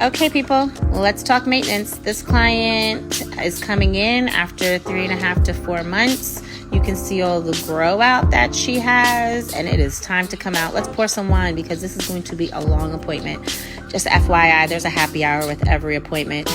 Okay, people, let's talk maintenance. This client is coming in after 3.5 to 4 months. You can see all the grow out that she has, and it is time to come out. Let's pour some wine because this is going to be a long appointment. Just FYI, there's a happy hour with every appointment.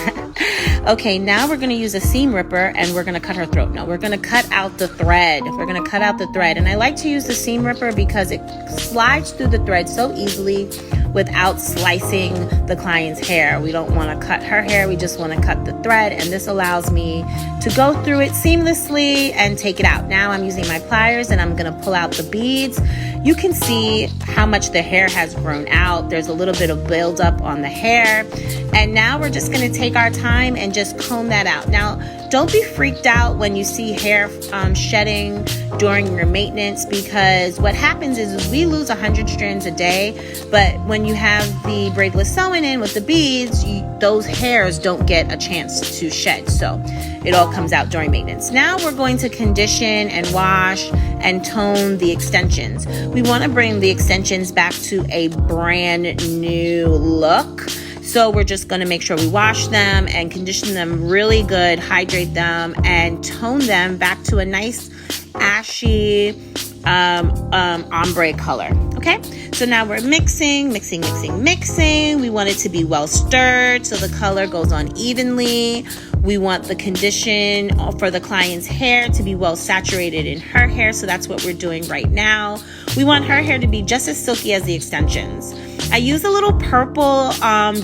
Okay, now we're going to use a seam ripper and we're going to cut her throat. No, we're going to cut out the thread. We're going to cut out the thread. And I like to use the seam ripper because it slides through the thread so easily without slicing the client's hair. We don't want to cut her hair. We just want to cut the thread. And this allows me to go through it seamlessly and take it out. Now I'm using my pliers and I'm going to pull out the beads. You can see how much the hair has grown out. There's a little bit of buildup on the hair. And now we're just going to take our time and just comb that out. Now, don't be freaked out when you see hair shedding during your maintenance, because what happens is we lose 100 strands a day, but when you have the braidless sewing in with the beads, those hairs don't get a chance to shed. So it all comes out during maintenance. Now we're going to condition and wash and tone the extensions. We want to bring the extensions back to a brand new look. So we're just going to make sure we wash them and condition them really good, hydrate them, and tone them back to a nice ashy ombre color. Okay, so now we're mixing. We want it to be well stirred so the color goes on evenly. We want the condition for the client's hair to be well saturated in her hair, so that's what we're doing right now. We want her hair to be just as silky as the extensions. I use a little purple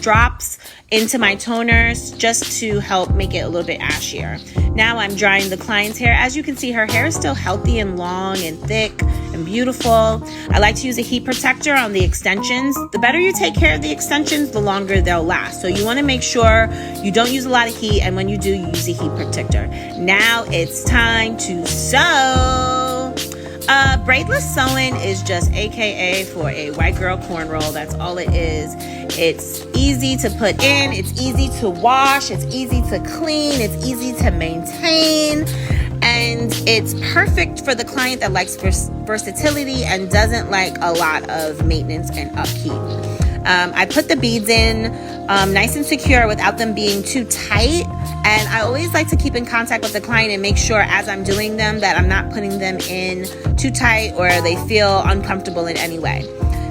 drops into my toners just to help make it a little bit ashier. Now I'm drying the client's hair. As you can see, her hair is still healthy and long and thick and beautiful. I like to use a heat protector on the extensions. The better you take care of the extensions, the longer they'll last. So you want to make sure you don't use a lot of heat, and when you do, you use a heat protector. Now it's time to sew. Braidless sewing is just AKA for a white girl cornrow. That's all it is. It's easy to put in, it's easy to wash, it's easy to clean, it's easy to maintain, and it's perfect for the client that likes versatility and doesn't like a lot of maintenance and upkeep. I put the beads in nice and secure without them being too tight. And I always like to keep in contact with the client and make sure as I'm doing them that I'm not putting them in too tight or they feel uncomfortable in any way.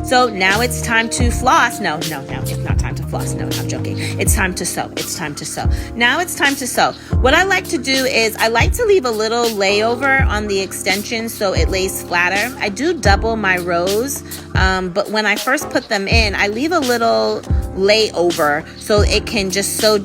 So now it's time to floss. No, it's not time to floss. No, I'm joking. It's time to sew. Now it's time to sew. What I like to do is I like to leave a little layover on the extension so it lays flatter. I do double my rows, but when I first put them in, I leave a little layover so it can just sew down